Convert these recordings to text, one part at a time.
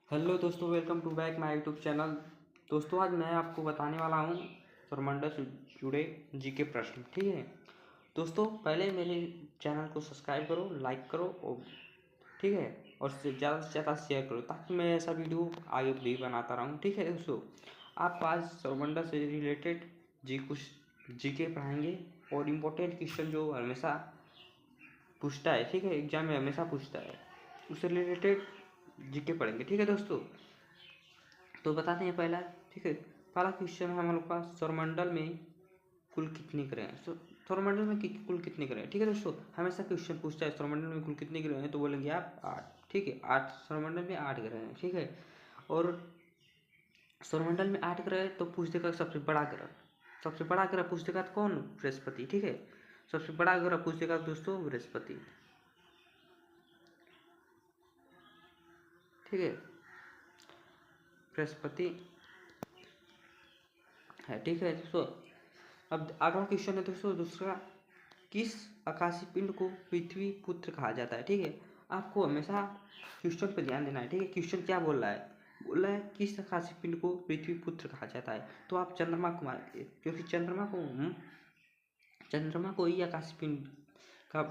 Hello दोस्तों, welcome to back my YouTube channel. दोस्तों, आज मैं आपको बताने वाला हूँ सौरमंडल से जुड़े जीके प्रश्न। ठीक है दोस्तों, पहले मेरे चैनल को सब्सक्राइब करो, लाइक करो और ठीक है, और ज़्यादा से ज़्यादा शेयर करो ताकि मैं ऐसा वीडियो आगे भी बनाता रहूँ। ठीक है दोस्तों, आप आज सौरमंडल से रिलेटेड कुछ जीके पढ़ाएंगे और इम्पोर्टेंट क्वेश्चन जो हमेशा पूछता है, ठीक है, एग्जाम में हमेशा पूछता है, उससे रिलेटेड जीके पढ़ेंगे। ठीक है दोस्तों, तो बताते हैं पहला। ठीक है, पहला क्वेश्चन है हम लोग का, सौरमंडल में कुल कितने ग्रह हैं। सौरमंडल में कुल कितने ग्रह हैं। ठीक है दोस्तों, हमेशा क्वेश्चन पूछता है सौरमंडल में कुल कितने ग्रह हैं, तो बोलेंगे आप 8। ठीक है, 8 सौरमंडल में 8 ग्रह हैं। ठीक है, और सौरमंडल में 8 ग्रह है तो पूछ देगा सबसे बड़ा ग्रह। सबसे बड़ा ग्रह पूछ देगा तो कौन? बृहस्पति। ठीक है, सबसे बड़ा ग्रह पूछ देगा दोस्तों बृहस्पति। ठीक है, बृहस्पति है। ठीक है दोस्तों, अब अगला क्वेश्चन है दोस्तों दूसरा, किस आकाशीय पिंड को पृथ्वी पुत्र कहा जाता है। ठीक है, आपको हमेशा क्वेश्चन पर ध्यान देना है। ठीक है, क्वेश्चन क्या बोल रहा है? बोल रहा है किस आकाशीय पिंड को पृथ्वी पुत्र कहा जाता है, तो आप चंद्रमा को मानते हैं क्योंकि चंद्रमा को ही आकाशीय पिंड का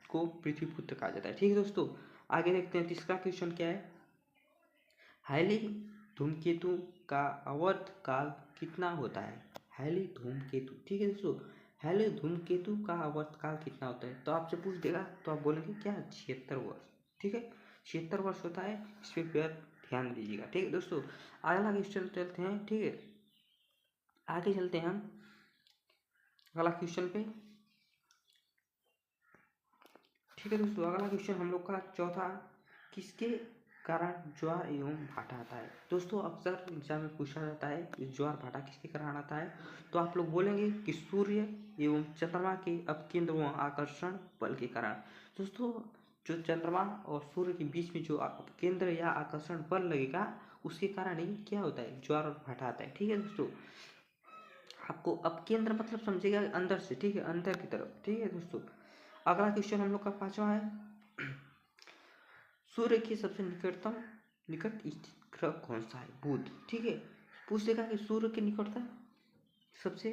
को पृथ्वी पुत्र कहा जाता है। ठीक है दोस्तों, आगे देखते हैं तीसरा क्वेश्चन क्या है। हैली धूमकेतु का आवर्त काल कितना होता है। हैली धूमकेतु, ठीक है दोस्तों, हैली धूमकेतु का आवर्त काल कितना होता है, तो आपसे पूछ देगा तो आप बोलेंगे क्या? 76 वर्ष। ठीक है, 76 वर्ष होता है, इस पर ध्यान दीजिएगा। ठीक है दोस्तों, अगला क्वेश्चन चलते हैं। ठीक है, आगे चलते हैं हम अगला क्वेश्चन पे। ठीक है दोस्तों, अगला क्वेश्चन हम लोग का चौथा, किसके कारण ज्वार एवं भाटा आता है। दोस्तों, अक्सर एग्जाम में पूछा जाता है कि ज्वार भाटा किसके कारण आता है, तो आप लोग बोलेंगे कि सूर्य एवं चंद्रमा के अपकेंद्र व आकर्षण बल के कारण। दोस्तों, जो चंद्रमा और सूर्य के बीच में जो अपकेंद्र या आकर्षण बल लगेगा उसके कारण ही क्या होता है? ज्वार और भाटा आता है। ठीक है दोस्तों, आपको अपकेंद्र मतलब समझिएगा अंदर से। ठीक है, अंदर की तरफ। ठीक है दोस्तों, अगला क्वेश्चन हम लोग का पांचवा है, सूर्य के सबसे निकट स्थित ग्रह कौन सा है। बुध। ठीक है, पूछ देगा कि सूर्य के निकटतम सबसे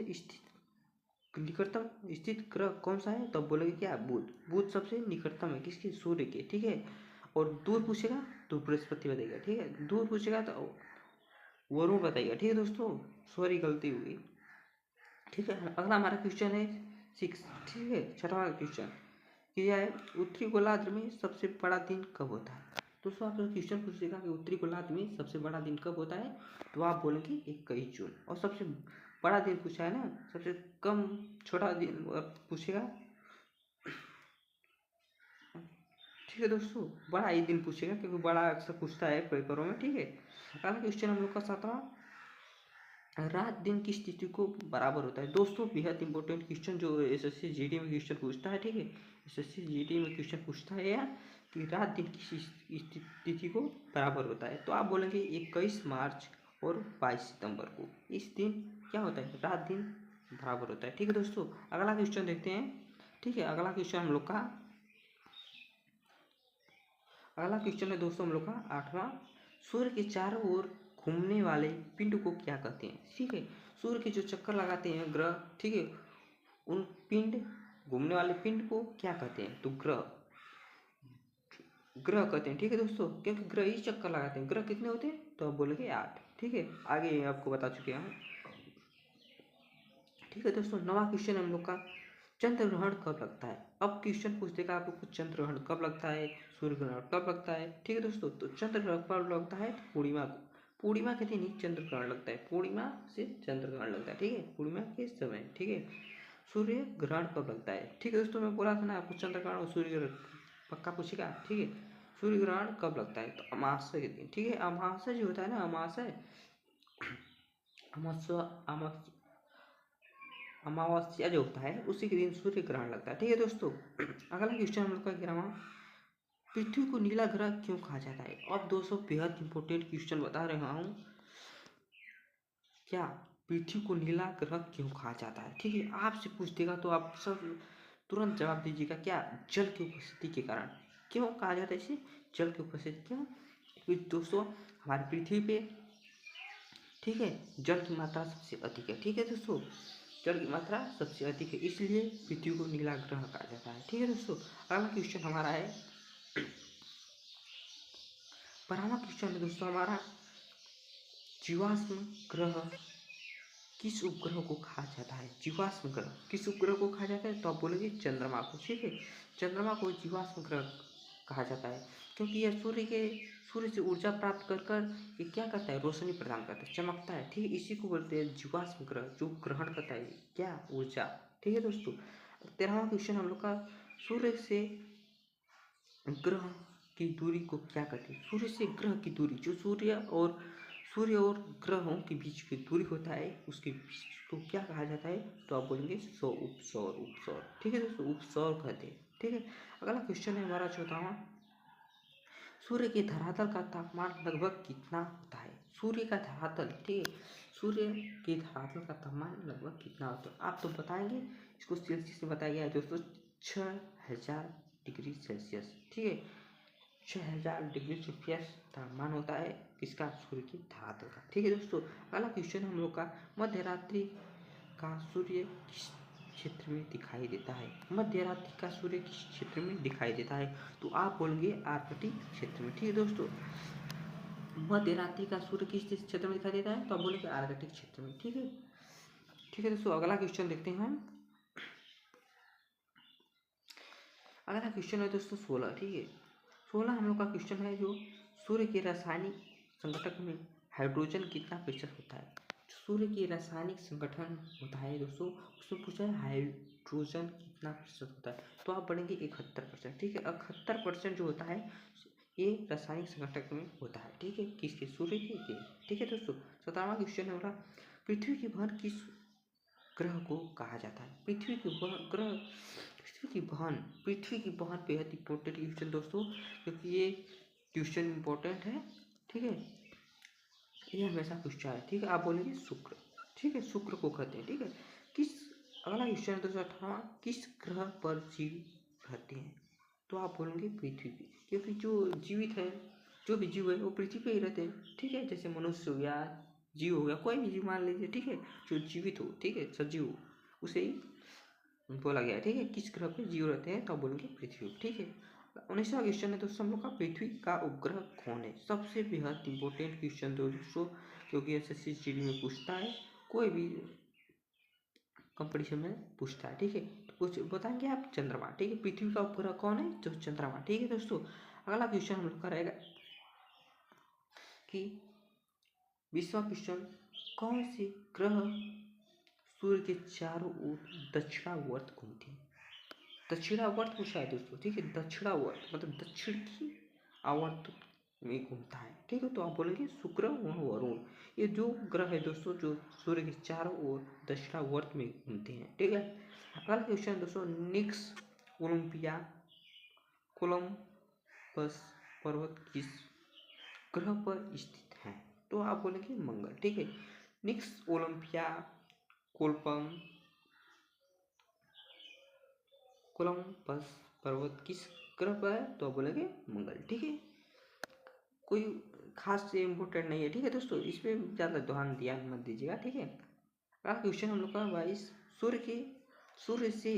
निकटतम स्थित ग्रह कौन सा है, तब बोलेंगे क्या? बुध। बुध सबसे निकटतम है किसके? सूर्य के। ठीक है, और दूर पूछेगा तो बृहस्पति बताएगा। ठीक है, दूर पूछेगा तो वरुण बताएगा। ठीक है दोस्तों, सॉरी गलती हुई। ठीक है, अगला हमारा क्वेश्चन है 6। ठीक है, छठवां क्वेश्चन किया है, उत्तरी गोलार्ध में सबसे बड़ा दिन कब होता है। दोस्तों, आप क्वेश्चन पूछेगा कि उत्तरी गोलार्ध में सबसे बड़ा दिन कब होता है, तो आप बोलेंगे 21 जून। और सबसे बड़ा दिन पूछा है ना, सबसे कम छोटा दिन पूछेगा। ठीक है दोस्तों, बड़ा ही दिन पूछेगा क्योंकि बड़ा अक्सर पूछता है पेपरों में। ठीक है, अगला क्वेश्चन हम लोग का 7वां, रात दिन की स्थिति को बराबर होता है। दोस्तों, बेहद इंपॉर्टेंट क्वेश्चन जो एसएससी जीडी में क्वेश्चन पूछता है। ठीक है, एसएससी जीडी में क्वेश्चन पूछता है यार कि रात दिन की स्थिति को बराबर होता है, तो आप बोलेंगे 21 मार्च और 22 सितंबर को इस दिन क्या होता है? रात दिन बराबर होता है। ठीक है दोस्तों, अगला क्वेश्चन देखते हैं। ठीक है, अगला क्वेश्चन हम लोग का अगला क्वेश्चन है दोस्तों हम लोग का 8वां, सूर्य के चारों ओर घूमने वाले पिंड को क्या कहते हैं। ठीक है, सूर्य के जो चक्कर लगाते हैं ग्रह, ठीक है, उन पिंड घूमने वाले पिंड को क्या कहते हैं, तो ग्रह ग्रह कहते हैं। ठीक है दोस्तों, क्योंकि ग्रह ही चक्कर लगाते हैं। ग्रह कितने होते हैं, तो आप बोलेंगे 8। ठीक है, आगे आपको बता चुके हैं। ठीक है दोस्तों, 9वां क्वेश्चन हम लोग का, चंद्र ग्रहण कब लगता है। अब क्वेश्चन पूछ देगा आपको चंद्र ग्रहण कब लगता है, सूर्य ग्रहण कब लगता है। ठीक है दोस्तों, तो चंद्र ग्रहण कब लगता है, पूर्णिमा को। पूर्णिमा के दिन ही चंद्र ग्रहण लगता है, पूर्णिमा से चंद्र ग्रहण लगता है। ठीक है, पूर्णिमा के समय। ठीक है, सूर्य ग्रहण कब लगता है। ठीक है दोस्तों, मैं बोला था ना आपको चंद्र ग्रहण और सूर्य ग्रहण पक्का पूछेगा। ठीक है, सूर्य ग्रहण कब लगता है, तो अमावस्या के दिन। ठीक है, अमावस्या जो होता है ना, अमावस्या अमावस्या अमावस्या जो होता है उसी के दिन सूर्य ग्रहण लगता है। ठीक है दोस्तों, अगला क्वेश्चन हम लोग का 11वां, पृथ्वी को नीला ग्रह क्यों कहा जाता है। अब दोस्तों, बेहद इंपॉर्टेंट क्वेश्चन बता रहा हूँ, क्या पृथ्वी को नीला ग्रह क्यों कहा जाता है। ठीक है, आपसे पूछ देगा तो आप सब तुरंत जवाब दीजिएगा, क्या? जल की उपस्थिति के कारण। क्यों कहा जाता है इसे? जल की उपस्थिति। क्यों? क्योंकि दोस्तों, हमारी पृथ्वी पे, ठीक है, जल की मात्रा सबसे अधिक है। ठीक है दोस्तों, जल की मात्रा सबसे अधिक है, इसलिए पृथ्वी को नीला ग्रह कहा जाता है। ठीक है दोस्तों, अगला क्वेश्चन हमारा है, 12वां क्वेश्चन है दोस्तों हमारा, जीवाश्म ग्रह किस उपग्रह को कहा जाता है? जीवाश्म ग्रह किस उपग्रह को कहा जाता है? तो आप बोलेंगे चंद्रमा को। ठीक है, चंद्रमा को जीवाश्म ग्रह कहा जाता है, क्योंकि यह सूर्य से ऊर्जा प्राप्त कर कर ये क्या करता है? रोशनी प्रदान करता है, चमकता है। ठीक है, इसी को बोलते हैं जीवाश्म ग्रह, जो ग्रहण करता है क्या? ऊर्जा। ठीक है दोस्तों, 13वां क्वेश्चन हम लोग का, सूर्य से ग्रह की दूरी को क्या कहते हैं? सूर्य से ग्रह की दूरी, जो सूर्य और ग्रहों के बीच की दूरी होता है, उसके बीच को क्या कहा जाता है? तो आप बोलेंगे उपसौर। ठीक है दोस्तों, उपसौर कहते हैं। ठीक है, अगला क्वेश्चन है हमारा 14वां, सूर्य के धरातल का तापमान लगभग कितना होता है? सूर्य का धरातल, ठीक है, सूर्य के धरातल का तापमान लगभग कितना होता है? आप तो बताएंगे, इसको सेल्सियस में बताया गया है दोस्तों, 6000 डिग्री सेल्सियस। ठीक है, 6000 डिग्री सेल्सियस तापमान होता है किसका? सूर्य के धरातल का। ठीक है दोस्तों, अगला क्वेश्चन हम लोग का, मध्य रात्रि का सूर्य किस क्षेत्र में दिखाई देता है? मध्य रात्रि का सूर्य किस क्षेत्र में दिखाई देता है? तो आप बोलेंगे आर्कटिक क्षेत्र में। ठीक है दोस्तों, मध्य रात्रि का सूर्य किस क्षेत्र में दिखाई देता है? तो आप बोलेंगे आर्कटिक क्षेत्र में। ठीक है, ठीक है दोस्तों, अगला क्वेश्चन देखते हैं हम। अगला क्वेश्चन है दोस्तों 16। ठीक है, 16 हम लोग का क्वेश्चन है, जो सूर्य के रासायनिक संगठन में हाइड्रोजन कितना प्रतिशत होता है? सूर्य के रासायनिक संगठन होता है दोस्तों, उसमें पूछा है हाइड्रोजन कितना प्रतिशत होता है? तो आप पढ़ेंगे 71%। ठीक है, 71% जो होता है ये रासायनिक संगठन में होता है। ठीक है, किसके? सूर्य के। ठीक है दोस्तों, 17वां क्वेश्चन है हमारा, पृथ्वी की बहन किस ग्रह को कहा जाता है? पृथ्वी की बहन बेहद इंपॉर्टेंट क्वेश्चन दोस्तों, क्योंकि ये क्वेश्चन इंपॉर्टेंट है। ठीक है, ये हमेशा पूछा है। ठीक है, आप बोलेंगे शुक्र। ठीक है, शुक्र को कहते हैं। ठीक है, अगला क्वेश्चन है दोस्तों 18वां, किस ग्रह पर जीव रहते हैं? तो आप बोलेंगे पृथ्वी पे, क्योंकि जो जीवित है, जो भी जीव है वो पृथ्वी पे ही रहते हैं। ठीक है, जैसे मनुष्य हो गया, जीव हो गया, कोई भी जीव मान लीजिए। ठीक है, जो जीवित हो, ठीक है, सजीव हो, उसे ही बोला गया है। ठीक है, किस ग्रह पे जीव रहते हैं? तो आप बोलेंगे पृथ्वी। ठीक है, 19वां क्वेश्चन है दोस्तों हम लोग का, पृथ्वी का उपग्रह कौन है? सबसे बेहद इंपॉर्टेंट क्वेश्चन दोस्तों, क्योंकि एसएससी जीडी में पूछता है, कोई भी कंपटीशन में पूछता है। ठीक है, कुछ बताएंगे आप? चंद्रमा। ठीक है, पृथ्वी का उपग्रह कौन है? तो चंद्रमा। ठीक है दोस्तों, अगला क्वेश्चन हम लोग का रहेगा कि 20वां क्वेश्चन, कौन से ग्रह सूर्य के चारों ओर दक्षिणावर्त घूमते हैं? दक्षिणावर्त पूछा है दोस्तों। ठीक है, दक्षिणावर्त मतलब दक्षिण की आवर्त में घूमता है। ठीक है, तो आप बोलेंगे शुक्र व वरुण। ये जो ग्रह है दोस्तों, जो सूर्य के चारों ओर दक्षिणावर्त में घूमते हैं। ठीक है, अगला क्वेश्चन दोस्तों, निक्स ओलंपिया कोलंबस पर्वत किस ग्रह पर स्थित है? तो आप बोलेंगे मंगल। ठीक है, निक्स ओलंपिया कोलंबस पर्वत किस ग्रह पर है? तो आप बोलेंगे मंगल। ठीक है, कोई खास से इम्पोर्टेंट नहीं है। ठीक है दोस्तों, इस पर ज़्यादा ध्यान मत दीजिएगा। ठीक है, अगला क्वेश्चन हम लोग का 22, सूर्य से